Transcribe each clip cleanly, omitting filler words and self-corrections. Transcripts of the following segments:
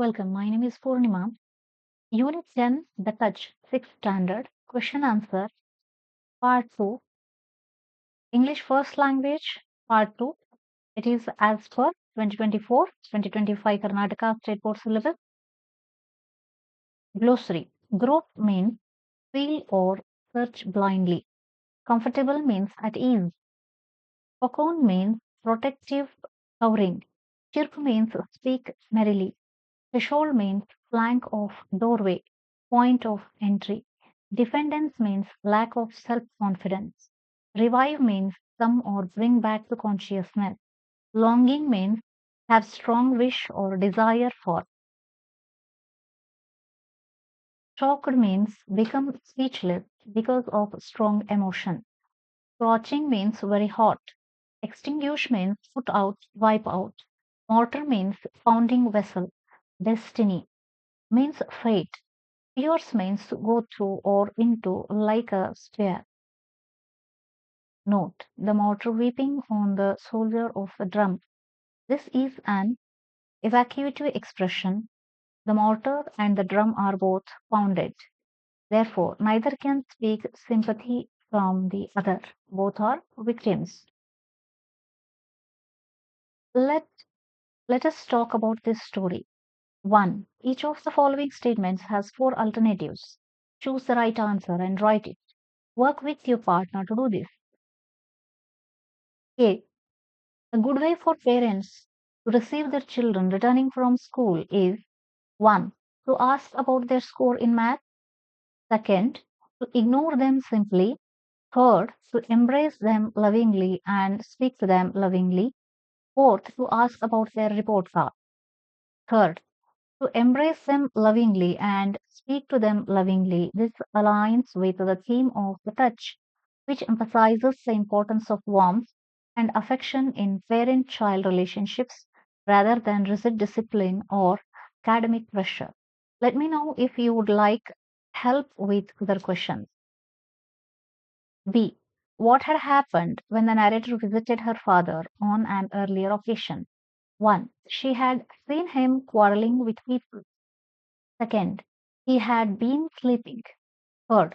Welcome. My name is Purnima. Unit 10, The Touch, 6th Standard, Question Answer, Part 2, English First Language, Part 2. It is as per 2024-2025 Karnataka State Board Syllabus. Glossary. Grope means feel or search blindly. Comfortable means at ease. Cocoon means protective covering. Chirp means speak merrily. Threshold means flank of doorway, point of entry. Defendance means lack of self confidence. Revive means come or bring back to consciousness. Longing means have strong wish or desire for. Shocked means become speechless because of strong emotion. Scorching means very hot. Extinguish means put out, wipe out. Mortar means founding vessel. Destiny means fate. Pierce means to go through or into like a spear. Note the mortar weeping on the shoulder of a drum. This is an evacuative expression. The mortar and the drum are both pounded. Therefore, neither can speak sympathy from the other. Both are victims. Let, let us talk about this story. 1. Each of the following statements has four alternatives. Choose the right answer and write it. Work with your partner to do this. A. A good way for parents to receive their children returning from school is 1. To ask about their score in math. Second, to ignore them simply. Third, to embrace them lovingly and speak to them lovingly. Fourth, to ask about their report card. Third, to embrace them lovingly and speak to them lovingly. This aligns with the theme of the touch, which emphasizes the importance of warmth and affection in parent child relationships rather than rigid discipline or academic pressure. Let me know if you would like help with other questions. B. What had happened when the narrator visited her father on an earlier occasion? 1. She had seen him quarreling with people. Second, he had been sleeping. Third,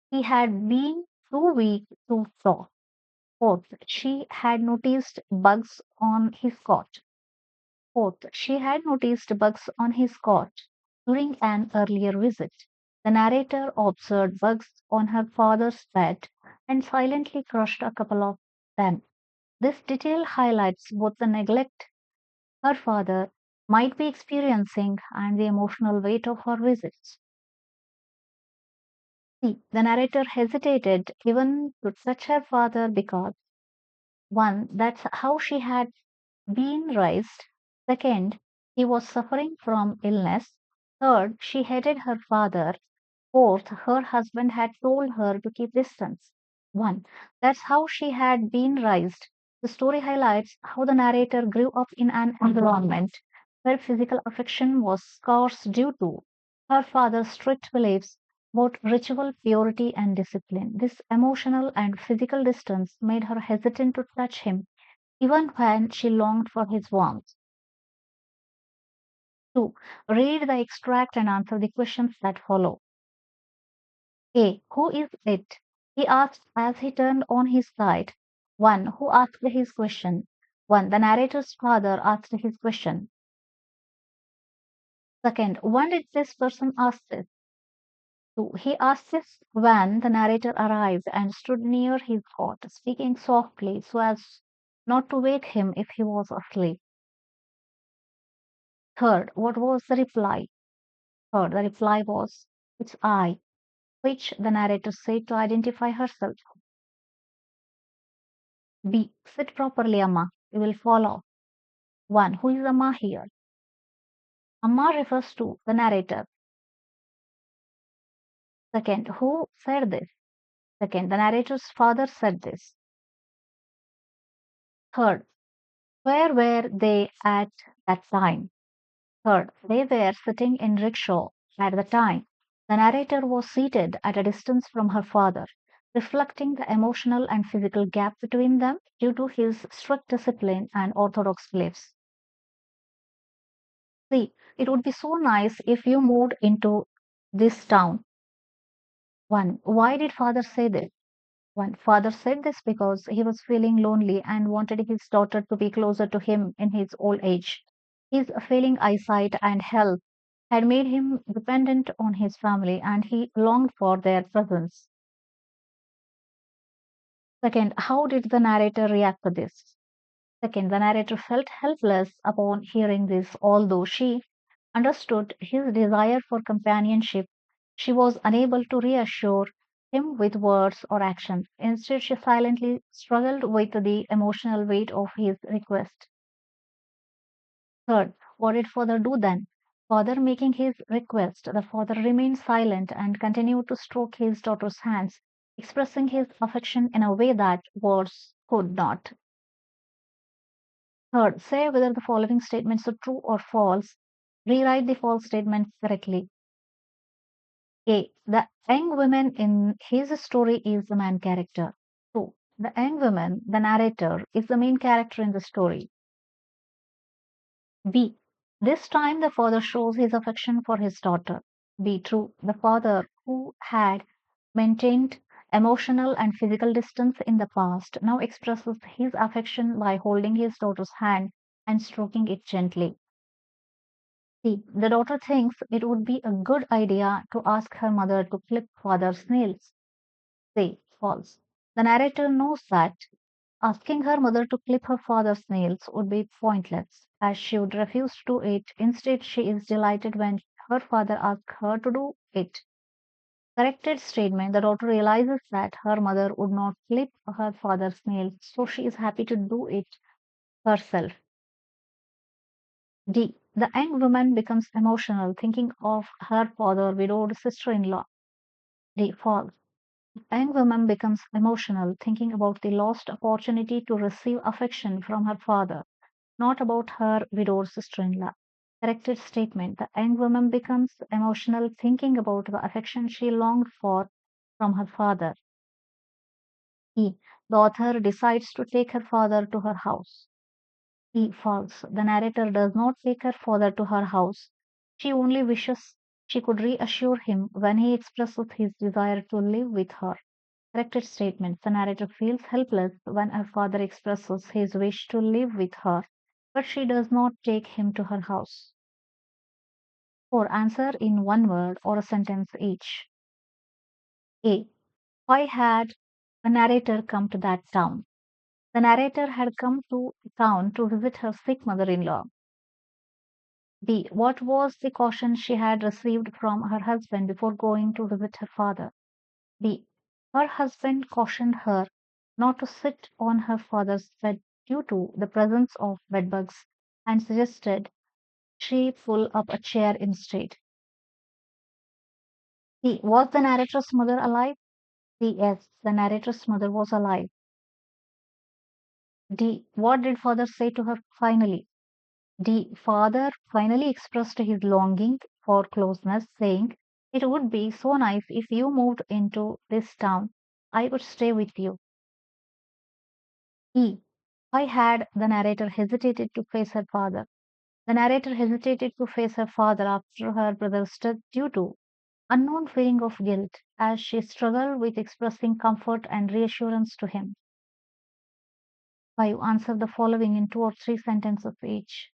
he had been too weak to talk. Fourth, she had noticed bugs on his cot. Fourth, she had noticed bugs on his cot during an earlier visit. The narrator observed bugs on her father's bed and silently crushed a couple of them. This detail highlights both the neglect her father might be experiencing and the emotional weight of her visits. See, the narrator hesitated even to touch her father because 1. That's how she had been raised. Second, he was suffering from illness. Third, she hated her father. Fourth, her husband had told her to keep distance. 1. That's how she had been raised. The story highlights how the narrator grew up in an environment where physical affection was scarce due to her father's strict beliefs about ritual purity and discipline. This emotional and physical distance made her hesitant to touch him even when she longed for his warmth. 2. Read the extract and answer the questions that follow. A. Who is it? He asked as he turned on his side. 1. Who asked his question? 1. The narrator's father asked his question. Second, when did this person ask this? 2. He asked this when the narrator arrived and stood near his cot, speaking softly so as not to wake him if he was asleep. Third, what was the reply? Third, the reply was, "It's I," which the narrator said to identify herself. B. Sit properly, Amma. You will fall off. 1. Who is Amma here? Amma refers to the narrator. Second, who said this? Second, the narrator's father said this. Third, where were they at that time? Third, they were sitting in rickshaw at the time. The narrator was seated at a distance from her father, reflecting the emotional and physical gap between them due to his strict discipline and orthodox beliefs. See, it would be so nice if you moved into this town. One, why did father say this? One, father said this because he was feeling lonely and wanted his daughter to be closer to him in his old age. His failing eyesight and health had made him dependent on his family and he longed for their presence. Second, how did the narrator react to this? Second, the narrator felt helpless upon hearing this, although she understood his desire for companionship. She was unable to reassure him with words or actions. Instead, she silently struggled with the emotional weight of his request. Third, what did father do then? Father making his request, the father remained silent and continued to stroke his daughter's hands, expressing his affection in a way that words could not. Third, say whether the following statements are true or false. Rewrite the false statements correctly. A. The young woman in his story is the main character. 2. The young woman, the narrator, is the main character in the story. B. This time the father shows his affection for his daughter. B. True. The father, who had maintained emotional and physical distance in the past, now expresses his affection by holding his daughter's hand and stroking it gently. C. The daughter thinks it would be a good idea to ask her mother to clip father's nails. Say false. The narrator knows that asking her mother to clip her father's nails would be pointless, as she would refuse to do it. Instead, she is delighted when her father asks her to do it. Corrected statement: the daughter realizes that her mother would not clip her father's nails, so she is happy to do it herself. D. The young woman becomes emotional thinking of her father, widowed sister in law. D. False. Young woman becomes emotional thinking about the lost opportunity to receive affection from her father, not about her widowed sister in law. Corrected statement: the young woman becomes emotional thinking about the affection she longed for from her father. E. The author decides to take her father to her house. E. False. The narrator does not take her father to her house. She only wishes she could reassure him when he expresses his desire to live with her. Corrected statement: the narrator feels helpless when her father expresses his wish to live with her, but she does not take him to her house. 4. Answer in one word or a sentence each. A. Why had the narrator come to that town? The narrator had come to town to visit her sick mother in law. B. What was the caution she had received from her husband before going to visit her father? B. Her husband cautioned her not to sit on her father's bed due to the presence of bedbugs and suggested she pull up a chair instead. C. Was the narrator's mother alive? C. Yes, the narrator's mother was alive. D. What did father say to her finally? D. Father finally expressed his longing for closeness, saying, "It would be so nice if you moved into this town. I would stay with you." E. Why had the narrator hesitated to face her father? The narrator hesitated to face her father after her brother's death due to unknown feeling of guilt as she struggled with expressing comfort and reassurance to him. 5. Answer the following in 2 or 3 sentences each.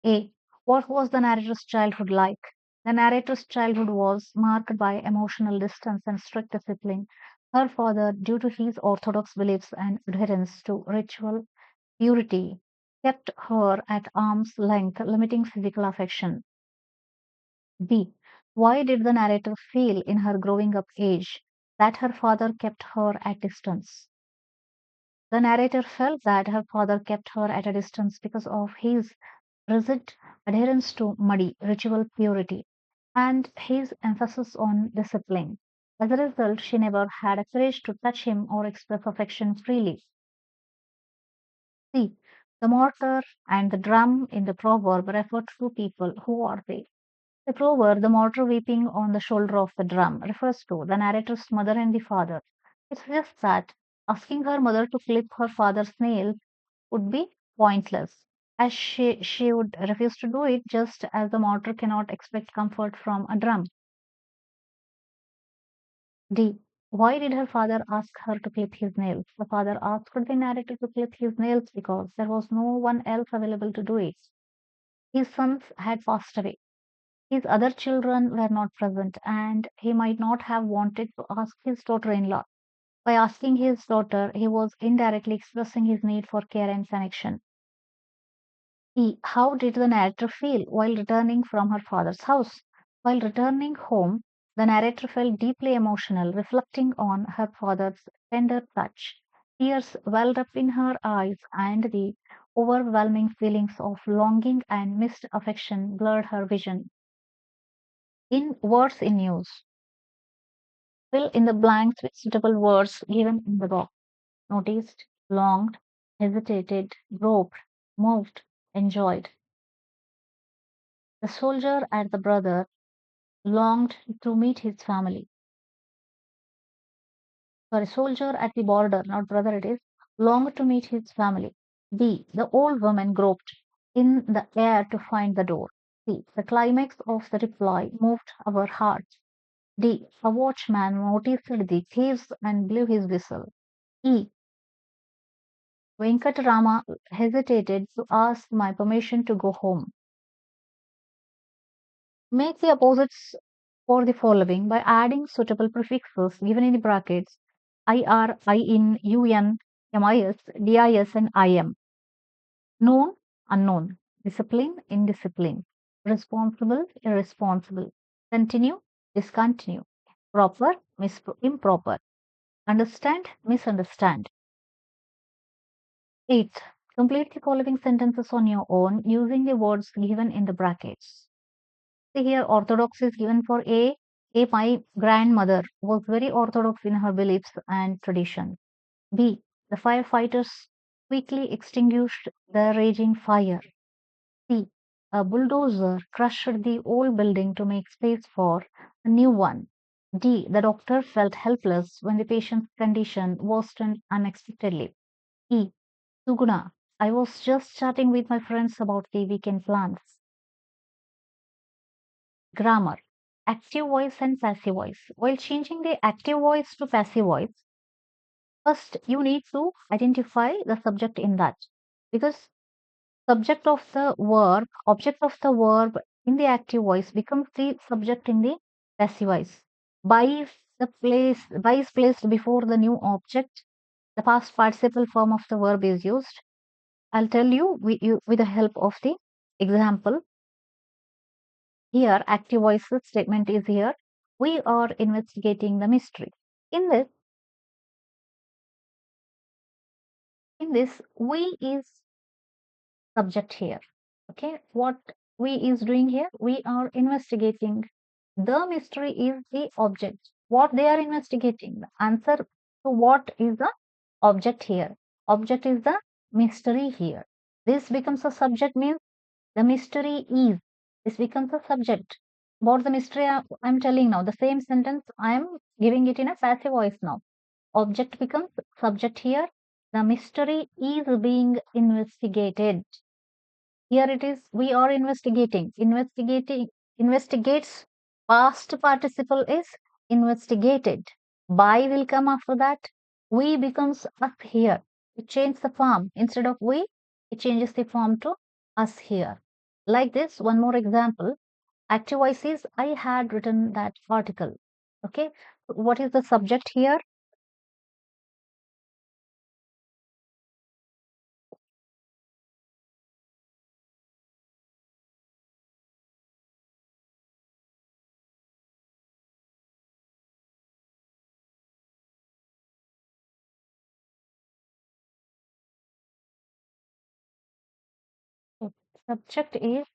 A. What was the narrator's childhood like? The narrator's childhood was marked by emotional distance and strict discipline. Her father, due to his orthodox beliefs and adherence to ritual purity, kept her at arm's length, limiting physical affection. B. Why did the narrator feel in her growing up age that her father kept her at distance? The narrator felt that her father kept her at a distance because of his rigid adherence to muddy ritual purity and his emphasis on discipline. As a result, she never had a courage to touch him or express affection freely. C. The mortar and the drum in the proverb refer to two people. Who are they? The proverb, the mortar weeping on the shoulder of the drum, refers to the narrator's mother and the father. It suggests that asking her mother to clip her father's nails would be pointless, as she would refuse to do it, just as the mortar cannot expect comfort from a drum. D. Why did her father ask her to clip his nails? The father asked the narrator to clip his nails because there was no one else available to do it. His sons had passed away. His other children were not present, and he might not have wanted to ask his daughter in law. By asking his daughter, he was indirectly expressing his need for care and connection. How did the narrator feel while returning from her father's house? While returning home, the narrator felt deeply emotional, reflecting on her father's tender touch. Tears welled up in her eyes, and the overwhelming feelings of longing and missed affection blurred her vision. In words in use, fill in the blanks with suitable words given in the box. Noticed, longed, hesitated, groped, moved, enjoyed. The soldier and the brother longed to meet his family. Sorry, soldier at the border, not brother it is, longed to meet his family. B. The old woman groped in the air to find the door. C. The climax of the reply moved our hearts. D. A watchman noticed the thieves and blew his whistle. E. Venkatarama hesitated to ask my permission to go home. Make the opposites for the following by adding suitable prefixes given in the brackets IR, IN, UN, MIS, DIS, and IM. Known, unknown. Discipline, indiscipline. Responsible, irresponsible. Continue, discontinue. Proper, improper. Understand, misunderstand. Eighth, complete the following sentences on your own using the words given in the brackets. See here, orthodox is given for A. A. My grandmother was very orthodox in her beliefs and traditions. B. The firefighters quickly extinguished the raging fire. C. A bulldozer crushed the old building to make space for a new one. D. The doctor felt helpless when the patient's condition worsened unexpectedly. E. Suguna, I was just chatting with my friends about the weekend plans. Grammar. Active voice and passive voice. While changing the active voice to passive voice, first you need to identify the subject in that. Because subject of the verb, object of the verb in the active voice becomes the subject in the passive voice. By is placed before the new object. The past participle form of the verb is used. I'll tell you with the help of the example. Here, active voice statement is here. We are investigating the mystery. In this, we is subject here. Okay, what we is doing here? We are investigating. The mystery is the object. What they are investigating? The answer to what is the object here? Object is the mystery here. This becomes a subject means the mystery is. This becomes a subject. What the mystery I'm telling now, the same sentence I am giving it in a passive voice now. Object becomes subject here. The mystery is being investigated. Here it is, we are investigating. Investigates. Past participle is investigated. By will come after that. We becomes us here. It changes the form. Instead of we, it changes the form to us here. Like this, one more example. Active voice is I had written that article. Okay. What is the subject here? Subject is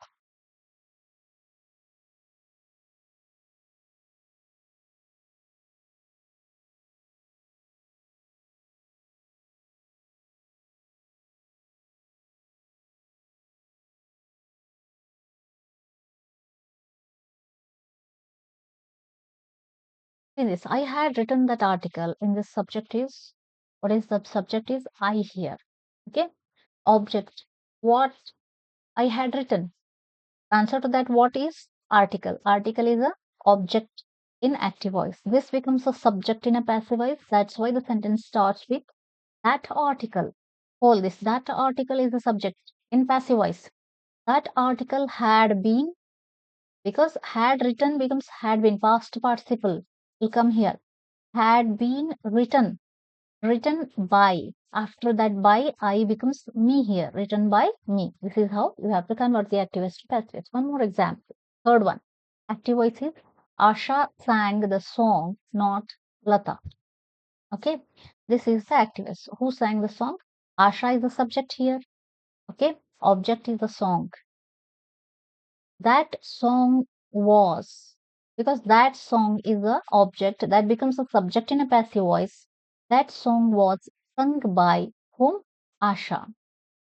in this. I had written that article. In this subject is what is the subject is I here. Okay. Object. What I had written. Answer to that, what is article? Article is a object in active voice. This becomes a subject in a passive voice. That's why the sentence starts with that article. All this, that article is a subject in passive voice. That article had been, because had written becomes had been, past participle will come here. Had been written, written by. After that by, I becomes me here, written by me. This is how you have to convert the active voice to passive voice. One more example. Third one. Active voice is Asha sang the song, not Lata. Okay. This is the active voice. Who sang the song? Asha is the subject here. Okay. Object is the song. That song was, because that song is a object that becomes a subject in a passive voice. That song was sung by whom? Asha,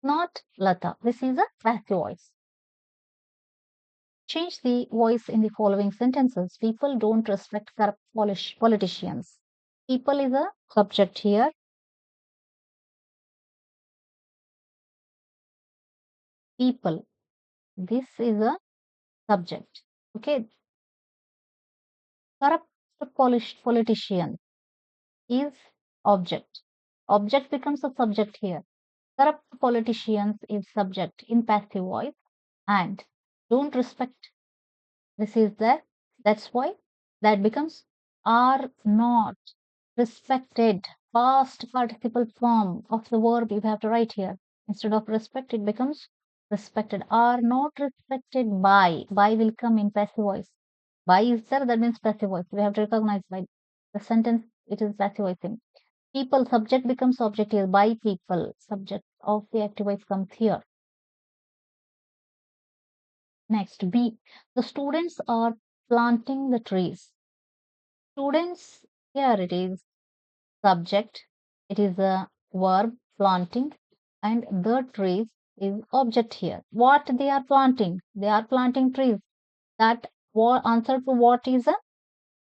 not Lata. This is a passive voice. Change the voice in the following sentences. People don't respect corrupt politicians. People is a subject here. People, this is a subject. Okay. Corrupt politician is object. Object becomes a subject here. Corrupt politicians is subject in passive voice, and don't respect, this is there. That's why that becomes are not respected. Past participle form of the verb you have to write here. Instead of respect, it becomes respected. Are not respected by. By will come in passive voice. By is there, that means passive voice. We have to recognize by the sentence, it is passive voice. People, subject becomes object here. By people, subject of the active voice comes here. Next, B. The students are planting the trees. Students, here it is subject. It is a verb, planting, and the trees is object here. What they are planting? They are planting trees. That answer to what is a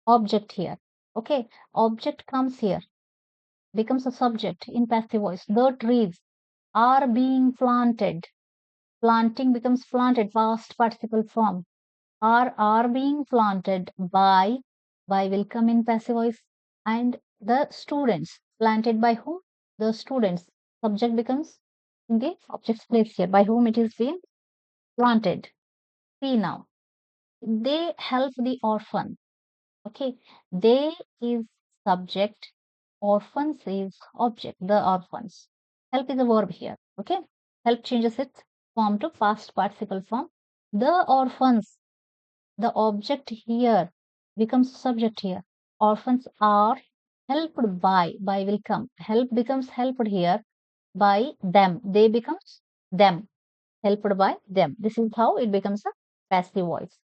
object here. Okay, object comes here, becomes a subject in passive voice. The trees are being planted. Planting becomes planted, past participle form. Are being planted by will come in passive voice, and the students, planted by whom? The students. Subject becomes in the object's place here, by whom it is being planted. See now, they help the orphan. Okay, they is subject, orphans is object, the orphans. Help is a verb here. Okay, help changes its form to past participle form. The orphans, the object here becomes subject here. Orphans are helped by will come. Help becomes helped here by them. They becomes them. Helped by them. This is how it becomes a passive voice.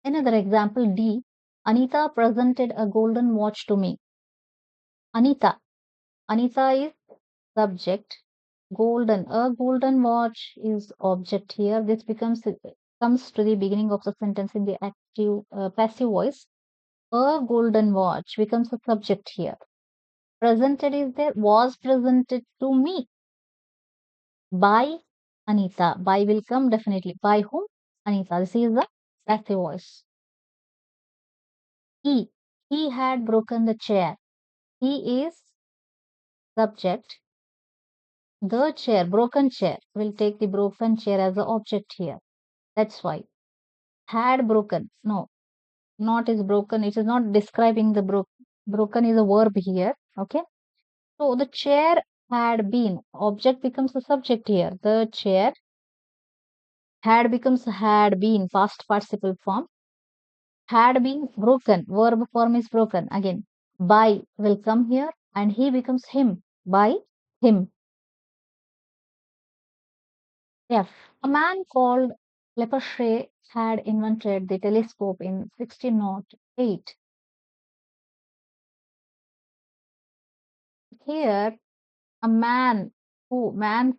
Another example, D. Anita presented a golden watch to me. Anita. Anita is subject. Golden. A golden watch is object here. This comes to the beginning of the sentence in the active passive voice. A golden watch becomes a subject here. Presented is there, was presented to me by Anita. By will come definitely. By whom? Anita. This is the passive voice. He had broken the chair. He is subject. The chair, broken chair, will take the broken chair as the object here. That's why. Had broken. No, not is broken. It is not describing the broken is a verb here. Okay. So the chair had been. Object becomes the subject here. The chair had becomes had been, past participle form. Had been broken. Verb form is broken. Again, by will come here and he becomes him. By him. F. A man called Lippershey had invented the telescope in 1608. Here, a man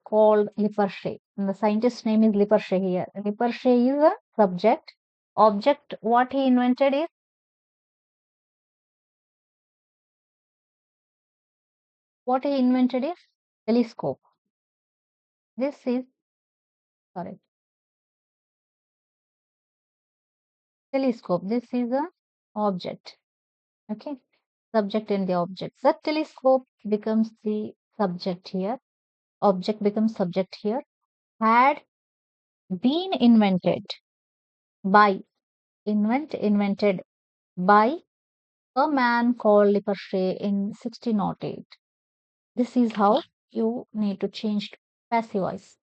called Lippershey, and the scientist's name is Lippershey here. Lippershey is a subject. Object, what he invented is telescope. This is Sorry. Telescope. This is a object. Okay. Subject and the object. The telescope becomes the subject here. Object becomes subject here. Had been by invented by a man called Lippershey in 1608. This is how you need to change to passive voice.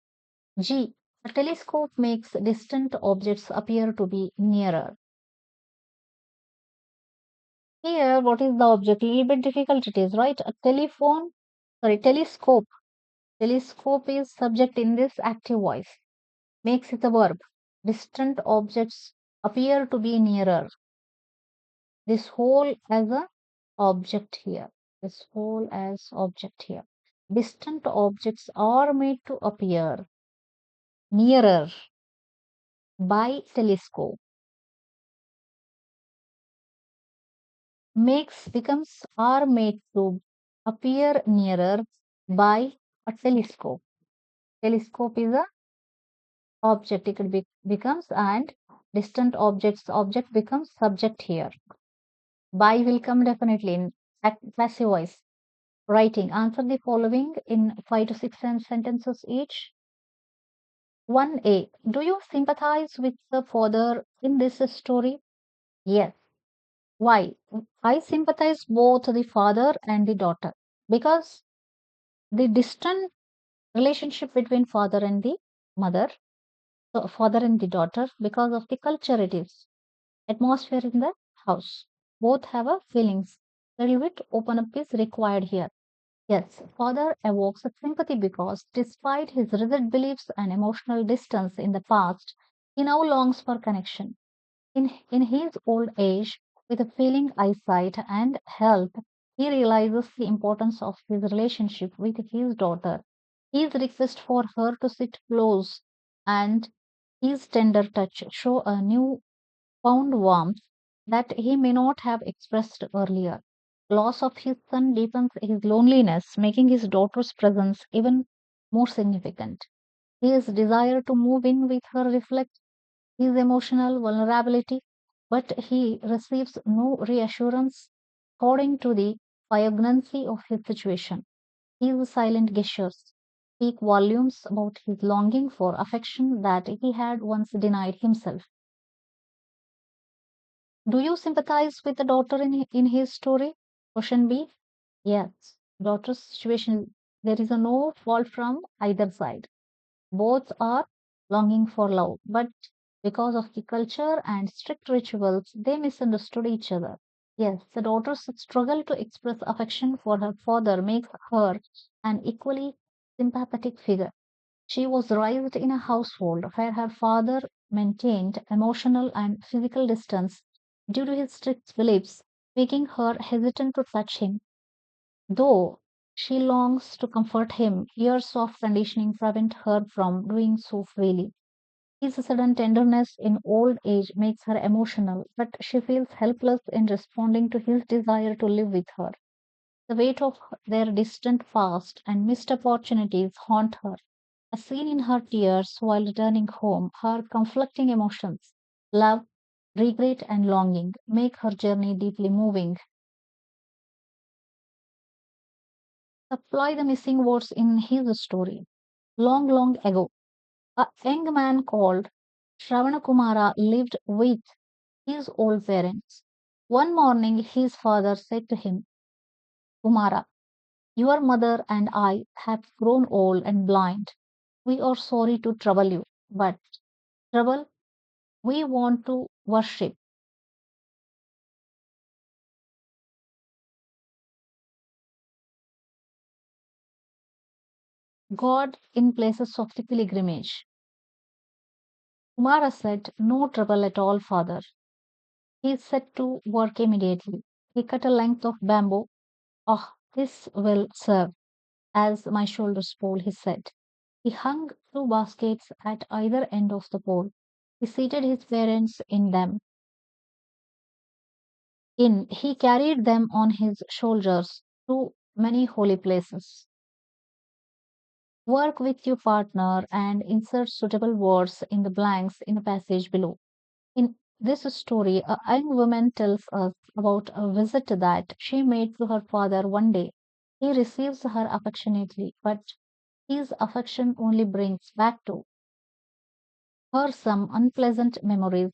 G. A telescope makes distant objects appear to be nearer. Here, what is the object? A little bit difficult it is, right? Telescope. Telescope is subject in this active voice. Makes it a verb. Distant objects appear to be nearer. This whole as a object here. This whole as object here. Distant objects are made to appear nearer by telescope. Makes becomes are made to appear nearer by a telescope. Telescope is a object. It becomes and distant object becomes subject here. By will come definitely in passive voice. Writing. Answer the following in 5 to 6 sentences each. 1A. Do you sympathize with the father in this story? Yes. Why? I sympathize both the father and the daughter because the distant relationship between father and the mother, so father and the daughter, because of the culture it is, atmosphere in the house. Both have a feelings. A little bit open up is required here. Yes, father evokes a sympathy because despite his rigid beliefs and emotional distance in the past, he now longs for connection. In his old age, with a failing eyesight and health, he realizes the importance of his relationship with his daughter. His request for her to sit close and his tender touch show a new found warmth that he may not have expressed earlier. Loss of his son deepens his loneliness, making his daughter's presence even more significant. His desire to move in with her reflects his emotional vulnerability, but he receives no reassurance according to the poignancy of his situation. His silent gestures speak volumes about his longing for affection that he had once denied himself. Do you sympathize with the daughter in his story? Question B. Yes. Daughter's situation, there is a no fault from either side. Both are longing for love, but because of the culture and strict rituals, they misunderstood each other. Yes, the daughter's struggle to express affection for her father makes her an equally sympathetic figure. She was raised in a household where her father maintained emotional and physical distance due to his strict beliefs, making her hesitant to touch him. Though she longs to comfort him, years of conditioning prevent her from doing so freely. His sudden tenderness in old age makes her emotional, but she feels helpless in responding to his desire to live with her. The weight of their distant past and missed opportunities haunt her. As seen in her tears while returning home, her conflicting emotions, love, regret, and longing, make her journey deeply moving. Supply the missing words in his story. Long, long ago, a young man called Shravanakumara lived with his old parents. One morning, his father said to him, Kumara, your mother and I have grown old and blind. We are sorry to trouble you, but trouble we want to worship God in places of the pilgrimage. Kumara said, no trouble at all, father. He set to work immediately. He cut a length of bamboo. Oh, this will serve as my shoulders pole, he said. He hung two baskets at either end of the pole. He seated his parents in them. He carried them on his shoulders to many holy places. Work with your partner and insert suitable words in the blanks in the passage below. In this story, a young woman tells us about a visit that she made to her father one day. He receives her affectionately, but his affection only brings back to her some unpleasant memories.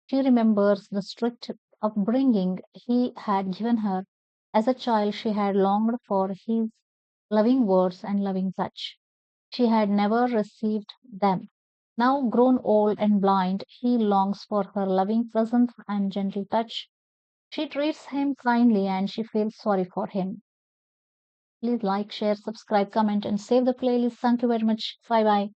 She remembers the strict upbringing he had given her. As a child, she had longed for his loving words and loving touch. She had never received them. Now, grown old and blind, he longs for her loving presence and gentle touch. She treats him kindly and she feels sorry for him. Please like, share, subscribe, comment, and save the playlist. Thank you very much. Bye bye.